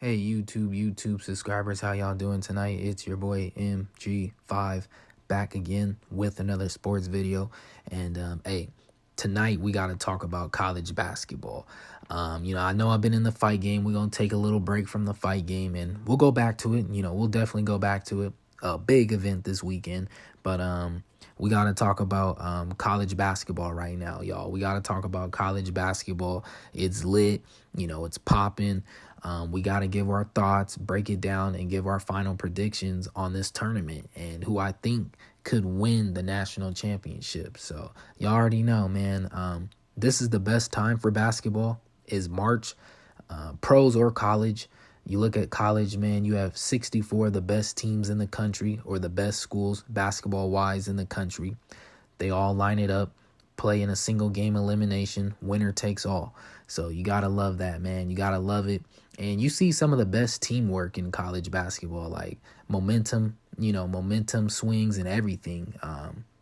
Hey YouTube subscribers, how y'all doing tonight? It's your boy MG5 back again with another sports video. And hey, tonight we got to talk about college basketball. I know I've been in the fight game. We're going to take a little break from the fight game and we'll go back to it. We'll definitely go back to it. A big event this weekend, but we got to talk about college basketball right now, y'all. We got to talk about college basketball. It's lit, it's popping. We got to give our thoughts, break it down, and give our final predictions on this tournament and who I think could win the national championship. So y'all already know, man, this is the best time for basketball is March, pros or college. You look at college, man, you have 64 of the best teams in the country or the best schools basketball-wise in the country. They all line it up, play in a single game elimination, winner takes all. So you got to love that, man. You got to love it. And you see some of the best teamwork in college basketball, like momentum swings and everything.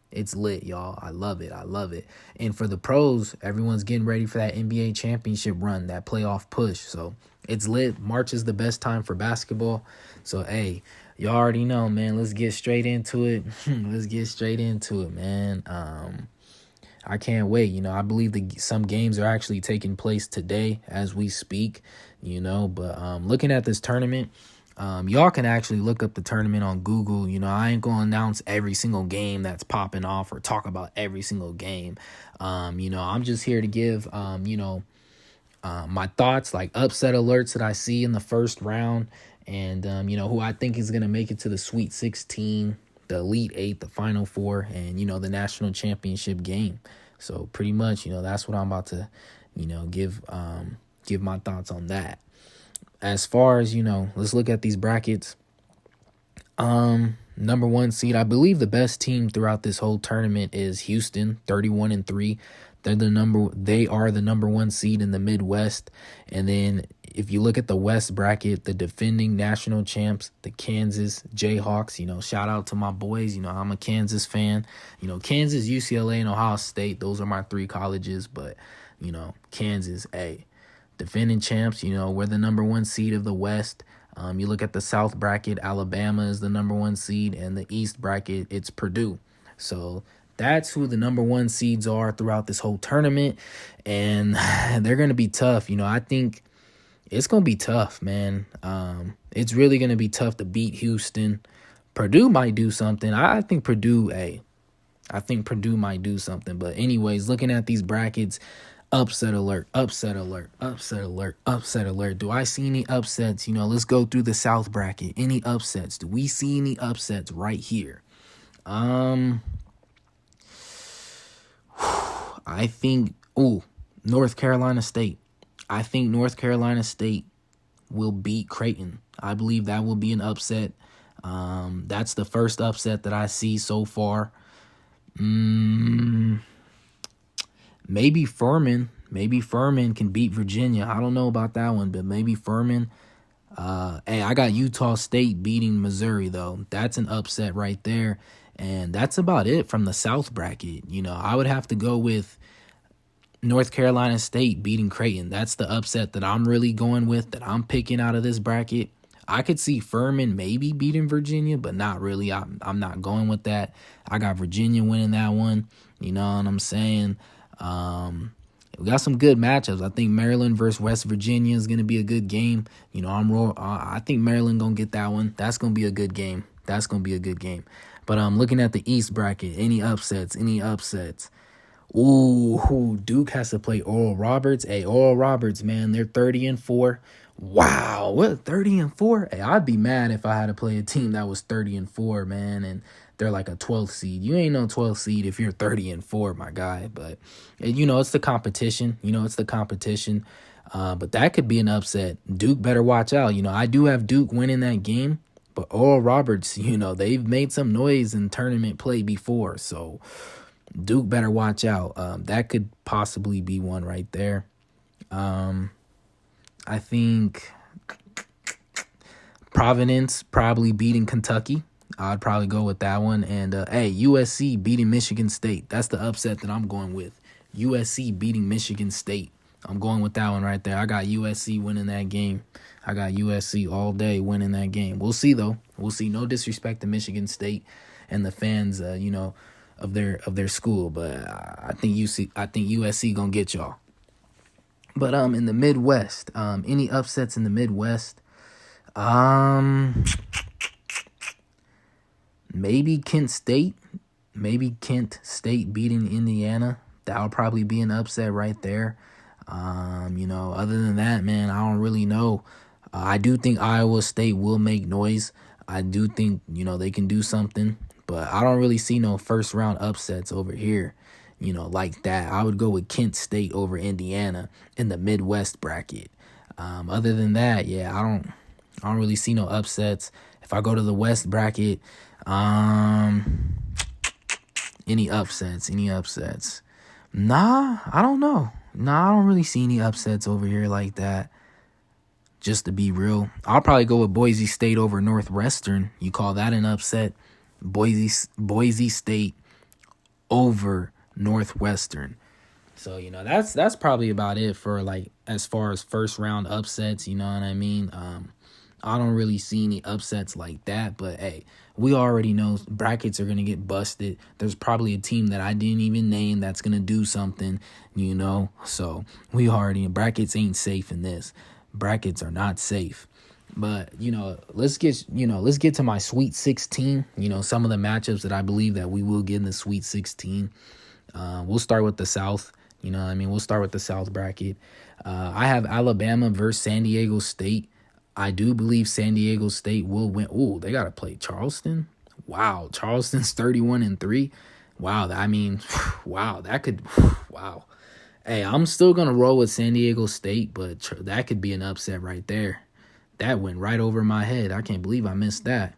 It's lit, y'all. I love it. I love it. And for the pros, everyone's getting ready for that NBA championship run, that playoff push. So it's lit. March is the best time for basketball. So, hey, y'all already know, man. Let's get straight into it. Let's get straight into it, man. I can't wait. I believe some games are actually taking place today as we speak, but looking at this tournament, y'all can actually look up the tournament on Google. I ain't going to announce every single game that's popping off or talk about every single game. I'm just here to give, my thoughts, like upset alerts that I see in the first round and, who I think is going to make it to the Sweet 16, the Elite 8, the Final 4, and, the national championship game. So pretty much, that's what I'm about to, give my thoughts on that. As far as, let's look at these brackets. Number one seed, I believe the best team throughout this whole tournament is Houston, 31-3. They are the number one seed in the Midwest. And then if you look at the West bracket, the defending national champs, the Kansas Jayhawks, shout out to my boys. I'm a Kansas fan. Kansas, UCLA, and Ohio State, those are my three colleges. But, Kansas, defending champs, we're the number one seed of the West. You look at the South bracket, Alabama is the number one seed, and the East bracket, it's Purdue. So that's who the number one seeds are throughout this whole tournament, and they're going to be tough. I think it's going to be tough, man. It's really going to be tough to beat Houston. Purdue might do something. I think Purdue might do something. But anyways, looking at these brackets, upset alert, upset alert, upset alert, upset alert. Do I see any upsets? Let's go through the South bracket. Any upsets? Do we see any upsets right here? I think, North Carolina State. I think North Carolina State will beat Creighton. I believe that will be an upset. That's the first upset that I see so far. Maybe Furman. Maybe Furman can beat Virginia. I don't know about that one, but maybe Furman. Hey, I got Utah State beating Missouri, though. That's an upset right there. And that's about it from the South bracket. I would have to go with North Carolina State beating Creighton. That's the upset that I'm really going with, that I'm picking out of this bracket. I could see Furman maybe beating Virginia, but not really. I'm not going with that. I got Virginia winning that one. You know what I'm saying? We got some good matchups. I think Maryland versus West Virginia is going to be a good game. I think Maryland going to get that one. That's going to be a good game. That's going to be a good game. But I'm looking at the East bracket. Any upsets? Ooh, Duke has to play Oral Roberts. Hey, Oral Roberts, man, they're 30-4. Wow, what, 30-4? Hey, I'd be mad if I had to play a team that was 30-4, man, and they're like a 12th seed. You ain't no 12th seed if you're 30-4, my guy. But it's the competition. But that could be an upset. Duke better watch out. I do have Duke winning that game. But Oral Roberts, they've made some noise in tournament play before. So Duke better watch out. That could possibly be one right there. I think Providence probably beating Kentucky. I'd probably go with that one. And, USC beating Michigan State. That's the upset that I'm going with. USC beating Michigan State. I'm going with that one right there. I got USC winning that game. I got USC all day winning that game. We'll see though. We'll see. No disrespect to Michigan State and the fans, of their school, but I think USC gonna get y'all. But in the Midwest, any upsets in the Midwest? Maybe Kent State. Maybe Kent State beating Indiana. That'll probably be an upset right there. Other than that, man, I don't really know. I do think Iowa State will make noise. I do think, they can do something. But I don't really see no first round upsets over here, like that. I would go with Kent State over Indiana in the Midwest bracket. Other than that, yeah, I don't really see no upsets. If I go to the West bracket, any upsets? Nah, I don't know. Nah, I don't really see any upsets over here like that. Just to be real, I'll probably go with Boise State over Northwestern. You call that an upset? Boise State over Northwestern. So, that's probably about it for as far as first round upsets, you know what I mean? I don't really see any upsets like that, but hey, we already know brackets are going to get busted. There's probably a team that I didn't even name that's going to do something, so brackets ain't safe in this. Brackets are not safe. But, let's get to my Sweet 16, some of the matchups that I believe that we will get in the Sweet 16. We'll start with the South, we'll start with the South bracket. I have Alabama versus San Diego State. I do believe San Diego State will win. Ooh, they got to play Charleston. Wow, Charleston's 31-3. Wow, wow. Hey, I'm still going to roll with San Diego State, but that could be an upset right there. That went right over my head. I can't believe I missed that.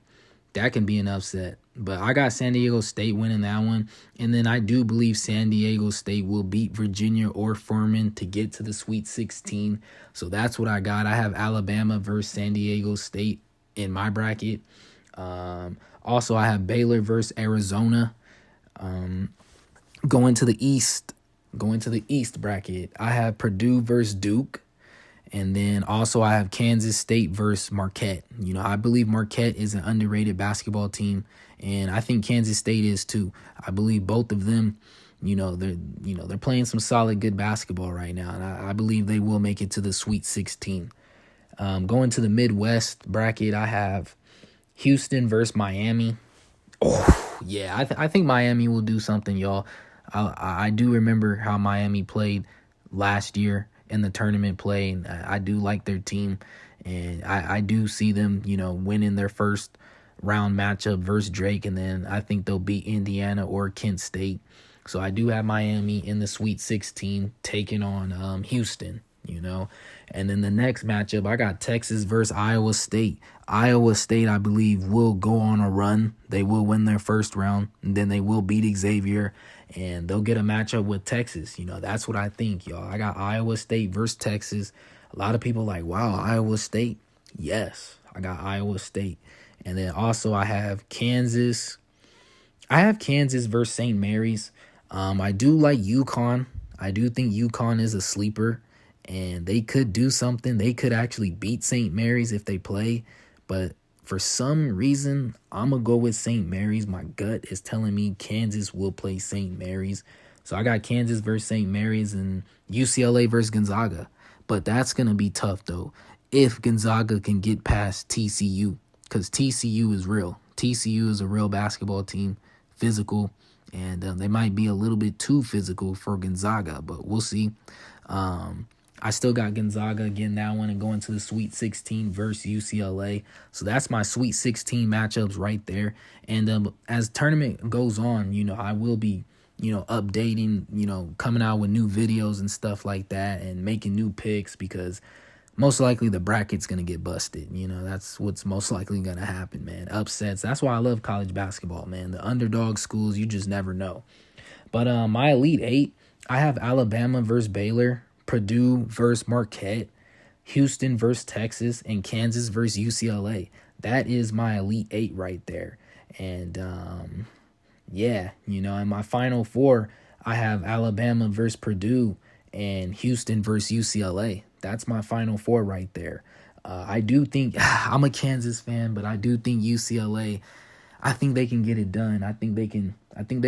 That can be an upset. But I got San Diego State winning that one. And then I do believe San Diego State will beat Virginia or Furman to get to the Sweet 16. So that's what I got. I have Alabama versus San Diego State in my bracket. Also, I have Baylor versus Arizona. Going to the East bracket, I have Purdue versus Duke. And then also I have Kansas State versus Marquette. I believe Marquette is an underrated basketball team, and I think Kansas State is too. I believe both of them, they're playing some solid, good basketball right now, and I believe they will make it to the Sweet 16. Going to the Midwest bracket, I have Houston versus Miami. Oh, yeah, I think Miami will do something, y'all. I do remember how Miami played last year in the tournament play, and I do like their team, and I do see them, winning their first round matchup versus Drake, and then I think they'll beat Indiana or Kent State. So I do have Miami in the Sweet 16 taking on Houston, And then the next matchup, I got Texas versus Iowa State. Iowa State, I believe, will go on a run. They will win their first round, and then they will beat Xavier, and they'll get a matchup with Texas. That's what I think, y'all. I got Iowa State versus Texas. A lot of people like, wow, Iowa State. Yes, I got Iowa State. And then also I have Kansas. I have Kansas versus St. Mary's. I do like UConn. I do think UConn is a sleeper, and they could do something. They could actually beat St. Mary's if they play. But for some reason, I'm going to go with St. Mary's. My gut is telling me Kansas will play St. Mary's. So I got Kansas versus St. Mary's and UCLA versus Gonzaga. But that's going to be tough, though, if Gonzaga can get past TCU, because TCU is real. TCU is a real basketball team, physical, and they might be a little bit too physical for Gonzaga, but we'll see. I still got Gonzaga getting that one and going to the Sweet 16 versus UCLA. So that's my Sweet 16 matchups right there. And as tournament goes on, I will be, updating, coming out with new videos and stuff like that and making new picks, because most likely the bracket's going to get busted. That's what's most likely going to happen, man. Upsets. That's why I love college basketball, man. The underdog schools, you just never know. But my Elite Eight, I have Alabama versus Baylor, Purdue versus Marquette, Houston versus Texas, and Kansas versus UCLA. That is my Elite Eight right there. And, in my Final Four, I have Alabama versus Purdue and Houston versus UCLA. That's my Final Four right there. I do think I'm a Kansas fan, but I do think UCLA. I think they can get it done. I think they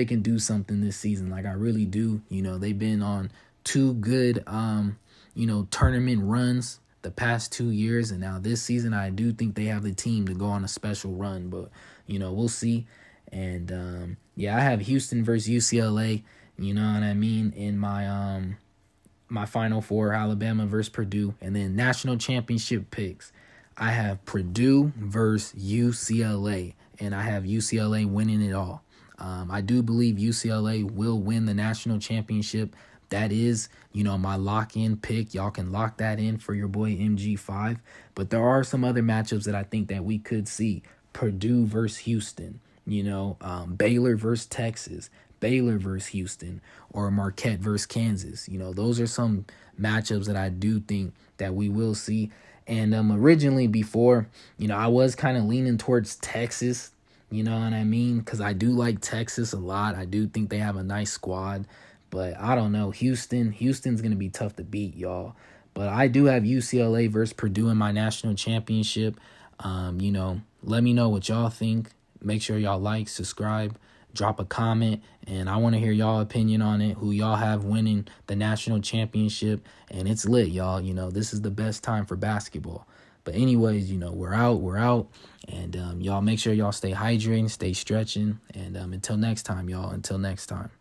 can do something this season. Like I really do. They've been on two good tournament runs the past 2 years, and now this season I do think they have the team to go on a special run. But we'll see. And I have Houston versus UCLA. You know what I mean? In my my Final Four, Alabama versus Purdue, and then national championship picks. I have Purdue versus UCLA, and I have UCLA winning it all. I do believe UCLA will win the national championship. That is, my lock-in pick. Y'all can lock that in for your boy MG5. But there are some other matchups that I think that we could see. Purdue versus Houston, Baylor versus Texas, Baylor versus Houston, or Marquette versus Kansas. Those are some matchups that I do think that we will see. And originally before, I was kind of leaning towards Texas, you know what I mean? Because I do like Texas a lot. I do think they have a nice squad. But I don't know. Houston's going to be tough to beat, y'all. But I do have UCLA versus Purdue in my national championship. Let me know what y'all think. Make sure y'all like, subscribe, drop a comment, and I want to hear y'all opinion on it, who y'all have winning the national championship. And it's lit, y'all. This is the best time for basketball. But anyways, we're out. And y'all make sure y'all stay hydrating, stay stretching. And until next time, y'all. Until next time.